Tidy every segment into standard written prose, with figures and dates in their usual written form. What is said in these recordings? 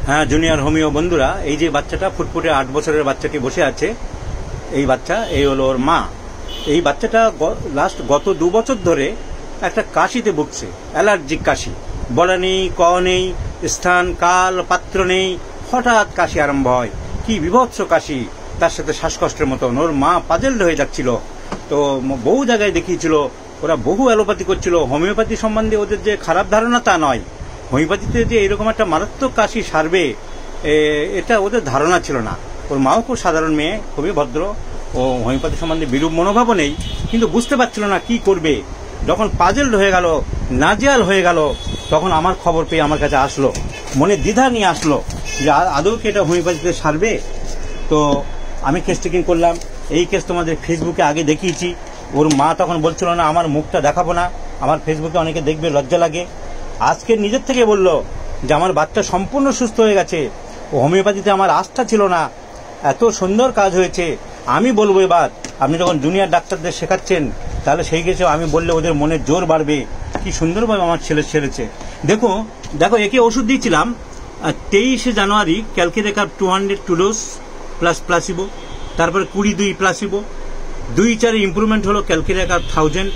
হ্যাঁ, junior homeo বন্ধুরা, এই যে বাচ্চাটা ফুটফুটে 8 বছরের বাচ্চাটি বসে আছে, এই বাচ্চা, এই হলো ওর মা। এই বাচ্চাটা গত 2 বছর ধরে একটা কাশিতে ভুগছে, অ্যালার্জিক কাশি। বলা নেই, ক নেই, স্থান কাল পাত্র নেই, হঠাৎ কাশি আরম্ভ হয়। কি বিভৎস কাশি, তার সাথে শ্বাসকষ্টের মতন। ওর মা পাজেলড হয়ে যাচ্ছিল। তো বহু জায়গায় দেখিয়েছিল, ওরা বহু অ্যালোপ্যাথি করছিল। হোমিওপ্যাথি সম্বন্ধে ওদের যে খারাপ ধারণা তা নয়, হোমিওপ্যাথিতে যে এরকম একটা মারাত্মক কাশি সারবে এটা ওদের ধারণা ছিল না। ওর মাও খুব সাধারণ মেয়ে, খুবই ভদ্র, ও হোমিওপ্যাথি সম্বন্ধে বিরূপ মনোভাবও নেই, কিন্তু বুঝতে পারছিল না কি করবে। যখন পাজেলড হয়ে গেল, নাজেহাল হয়ে গেল, তখন আমার খবর পেয়ে আমার কাছে আসলো, মনে দ্বিধা নিয়ে আসলো যে আদৌ কি এটা হোমিওপ্যাথিতে সারবে। তো আমি কেস টেকিং করলাম। এই কেস তোমাদের ফেসবুকে আগে দেখিয়েছি। ওর মা তখন বলছিল না আমার মুখটা দেখাবো না, আমার ফেসবুকে অনেকে দেখবে, লজ্জা লাগে। আজকে নিজের থেকে বলল যে আমার বাচ্চা সম্পূর্ণ সুস্থ হয়ে গেছে, ও হোমিওপ্যাথিতে আমার আস্থা ছিল না, এত সুন্দর কাজ হয়েছে। আমি বলবো এবার আপনি যখন জুনিয়র ডাক্তারদের শেখাচ্ছেন, তাহলে সেই কেসে আমি বললে ওদের মনে জোর বাড়বে। কি সুন্দরভাবে আমার ছেলে সেরেছে। দেখো একে ওষুধ দিয়েছিলাম 23 জানুয়ারি, ক্যালকিরেকার 200 ডোজ প্লাস প্লাসিবো, তারপরে 22 প্লাসিবো, 2-4 ইম্প্রুভমেন্ট হলো, ক্যালকিরেকার 1000,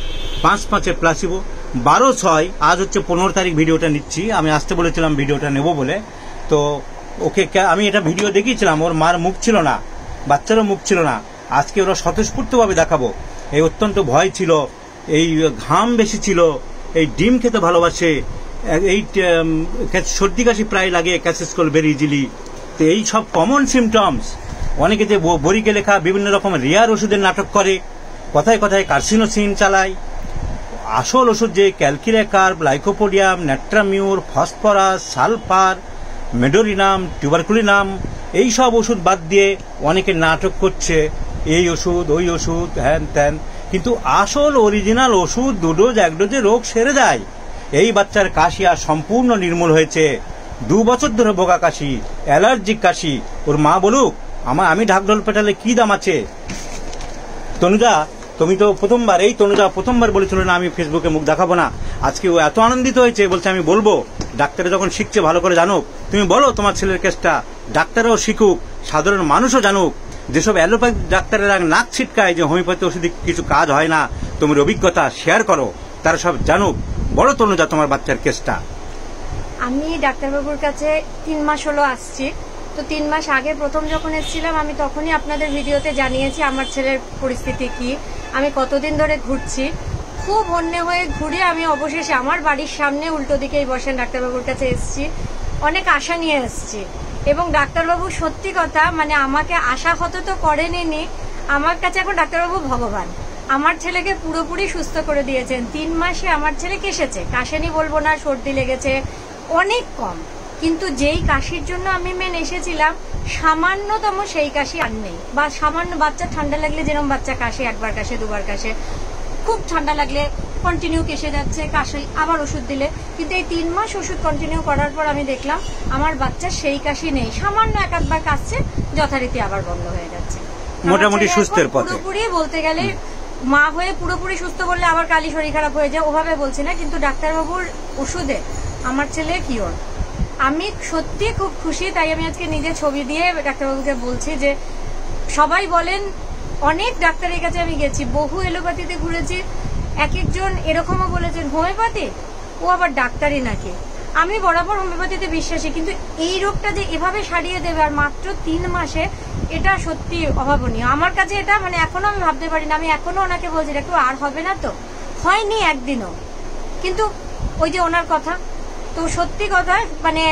5-5 প্লাসিবো, 12-6, আজ হচ্ছে 15 তারিখ ভিডিওটা নিচ্ছি। আমি আসতে বলেছিলাম ভিডিওটা নেব বলে। তো ওকে আমি এটা ভিডিও দেখিয়েছিলাম, ওর মার মুখ ছিল না, বাচ্চারও মুখ ছিল না। আজকে ওরা স্বতঃস্ফূর্তভাবে দেখাবো। এই অত্যন্ত ভয় ছিল, এই ঘাম বেশি ছিল, এই ডিম খেতে ভালোবাসে, এই সর্দি কাশি প্রায় লাগে, ক্যাসেসকল ভেরি ইজিলি। তো এই সব কমন সিমটমস। অনেকে যে বরিকে লেখা বিভিন্ন রকম রেয়ার ওষুধের নাটক করে, কথায় কথায় কার্সিনোসিন চালায়। আসল ওষুধ যে ক্যালকিরেকার, lycopodium, ন্যাট্রামিউর, phosphorus, sulphur, medorrhinum, tuberculinum, এই সব ওষুধ বাদ দিয়ে অনেকে নাটক করছে, এই ওষুধ ওই ওষুধ হ্যান ত্যান। কিন্তু আসল অরিজিনাল ওষুধ 2 ডোজ 1 ডোজে রোগ সেরে যায়। এই বাচ্চার কাশি আর সম্পূর্ণ নির্মূল হয়েছে। 2 বছর ধরে বোকা কাশি, অ্যালার্জিক কাশি। ওর মা বলুক আমি ঢাকঢোল পেটালে কি দাম আছে। তনুজা, তুমি তো প্রথমবার বলেছিল না আমি ফেসবুকে মুখ দেখাবো না। আজকে ও এত আনন্দিত হয়েছে, বলছে আমি বলবো। ডাক্তারে যখন শিখছে ভালো করে জানুক। তুমি বলো তোমার ছেলের কেসটা, ডাক্তারও শিখুক, সাধারণ মানুষও জানুক। যেসব অ্যালোপ্যাথি ডাক্তারেরা নাক ছিটকায় যে হোমিওপ্যাথি ওষুধে কিছু কাজ হয় না, তোমার অভিজ্ঞতা শেয়ার করো, তারা সব জানুক। বলো তনুজা তোমার বাচ্চার কেসটা। আমি ডাক্তারবাবুর কাছে 3 মাস হলো আসছি। তো 3 মাস আগে প্রথম যখন এসেছিলাম, আমি তখনই আপনাদের ভিডিওতে জানিয়েছি আমার ছেলের পরিস্থিতি কি, আমি কতদিন ধরে ঘুরছি। খুব হন্যে হয়ে ঘুরে আমি অবশেষে আমার বাড়ির সামনে উল্টো দিকেই বসেন ডাক্তারবাবুর কাছে এসেছি। অনেক আশা নিয়ে এসেছি, এবং ডাক্তারবাবু সত্যি কথা মানে আমাকে আশাহত তো করেনি। আমার কাছে এখন ডাক্তারবাবু ভগবান। আমার ছেলেকে পুরোপুরি সুস্থ করে দিয়েছেন। 3 মাসে আমার ছেলে কেসেছে, কাশেনি বলবো না, সর্দি লেগেছে অনেক কম। কিন্তু যেই কাশির জন্য আমি মেন এসেছিলাম, সামান্যতম সেই কাশি আর নেই। বা সামান্য বাচ্চা ঠান্ডা লাগলে যেরকম বাচ্চা কাশে, 1বার কাশে 2বার কাশে, খুব ঠান্ডা লাগলে কন্টিনিউ কেসে যাচ্ছে, কাশি আবার ওষুধ দিলে। কিন্তু এই 3 মাস ওষুধ কন্টিনিউ করার পর আমি দেখলাম আমার বাচ্চার সেই কাশি নেই। সামান্য 1-2বার কাশছে, যথারীতি আবার বন্ধ হয়ে যাচ্ছে, মোটামুটি সুস্থের পথে। পুরোপুরি বলতে গেলে মা হয়ে পুরোপুরি সুস্থ বললে আবার কালি শরীর খারাপ হয়ে যায়, ওভাবে বলছি না। কিন্তু ডাক্তারবাবুর ওষুধে আমার ছেলে কিওর। আমি সত্যি খুব খুশি। তাই আমি আজকে নিজে ছবি দিয়ে ডাক্তারবাবুকে বলছি যে সবাই বলেন, অনেক ডাক্তারের কাছে আমি গেছি, বহু এলোপ্যাথিতে ঘুরেছি, এক একজন এরকমও বলেছেন হোমিওপ্যাথি, ও আবার ডাক্তারই নাকি। আমি বরাবর হোমিওপ্যাথিতে বিশ্বাসী, কিন্তু এই রোগটা যে এভাবে সারিয়ে দেবে আর মাত্র 3 মাসে, এটা সত্যি অভাবনীয়। আমার কাছে এটা মানে এখনো আমি ভাবতে পারি না। আমি এখনো ওনাকে বলছি একটু আর হবে না, তো হয়নি একদিনও। কিন্তু ওই যে ওনার কথা, তো সত্যি কথা মানে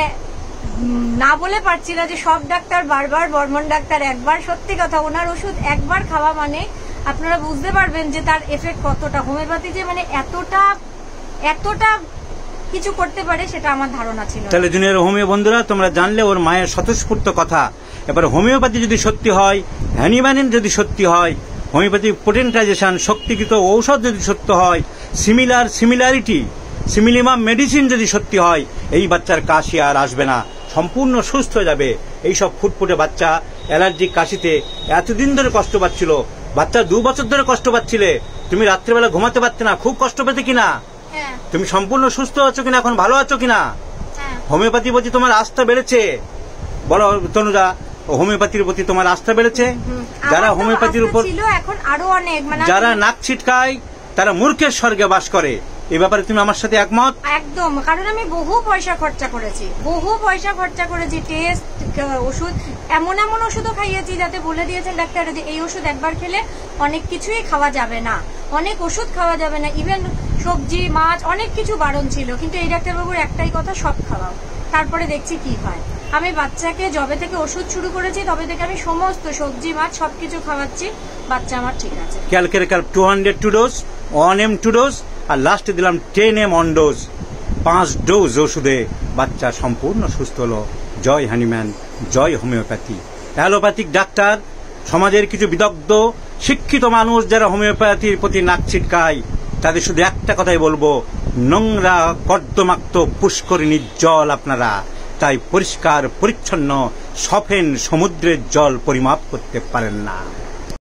না বলে পারছি না যে সব ডাক্তার বারবার, বর্মন ডাক্তার একবার। সত্যি কথা, ওনার ওষুধ একবার খাওয়া মানে আপনারা বুঝতে পারবেন যে তার এফেক্ট কতটা। হোমিওপ্যাথি যে মানে এতটা কিছু করতে পারে, সেটা আমার ধারণা ছিল। তাহলে জুনিয়র হোমিও বন্ধুরা, তোমরা জানলে ওর মায়ের স্বতঃস্ফূর্ত কথা। এবার হোমিওপ্যাথি যদি সত্যি হয়, হ্যানিম্যান যদি সত্যি হয়, হোমিওপ্যাথি পোটেন্টাইজেশন, শক্তিকৃত ঔষধ যদি সত্য হয়, সিমিলারিটি, সিমিলিমাম মেডিসিন যদি সত্যি হয়, এই বাচ্চার কাশি আর আসবে না, সম্পূর্ণ সুস্থ হয়ে যাবে। এই সব ফুটফুটে বাচ্চা অ্যালার্জিক কাশিতে এতদিন ধরে কষ্ট পাচ্ছিল। বাচ্চা 2 বছর ধরে কষ্ট পাচ্ছিলে, তুমি রাত্রিবেলা ঘুমাতে পারতে না, খুব কষ্ট পেতে কিনা? তুমি সম্পূর্ণ সুস্থ আছো কিনা, এখন ভালো আছো কিনা? হোমিওপ্যাথি বলছি তোমার আস্থা বেড়েছে, বলো তনুজা, হোমিওপ্যাথির প্রতি তোমার আস্থা বেড়েছে? যারা আমার তো হোমিওপ্যাথির আস্থা উপর, ছিল, এখন আরো অনেক, মানে যারা নাক ছিটকায় তারা মূর্খের স্বর্গে বাস করে, এ ব্যাপারে তুমি আমার সাথে একমত? একদম, কারণ আমি বহু পয়সা খরচা করেছি, টেস্ট, ওষুধ, এমন ওষুধও খাইয়েছি যাতে বলে দিয়েছেন ডাক্তার যে এই ওষুধ একবার খেলে অনেক কিছুই খাওয়া যাবে না, অনেক ওষুধ খাওয়া যাবে না, ইভেন সবজি মাছ অনেক কিছু বারণ ছিল, কিন্তু এই ডাক্তারবাবুর একটাই কথা, সব খাওয়াও। তারপরে দেখছি কি হয়। আমি বাচ্চাকে যবে থেকে ওষুধ শুরু করেছি তবে থেকে আমি সমস্ত সবজি মাছ সবকিছু খাওয়াচ্ছি, বাচ্চা আমার ঠিক আছে। ক্যালকের 200 ডোজ, 1M 2 ডোজ, আর লাস্টে দিলাম 10M অন ডোজ, 5 ডোজ ওষুধে বাচ্চা সম্পূর্ণ সুস্থ হলো। জয় হ্যানিম্যান, জয় হোমিওপ্যাথি। অ্যালোপ্যাথিক ডাক্তার, সমাজের কিছু বিদগ্ধ শিক্ষিত মানুষ যারা হোমিওপ্যাথির প্রতি নাক ছিটকায়, তাদের শুধু একটা কথাই বলবো, নোংরা কর্দমাক্ত পুষ্করিণীর জল আপনারা, তাই পরিষ্কার পরিচ্ছন্ন সফেন সমুদ্রের জল পরিমাপ করতে পারেন না।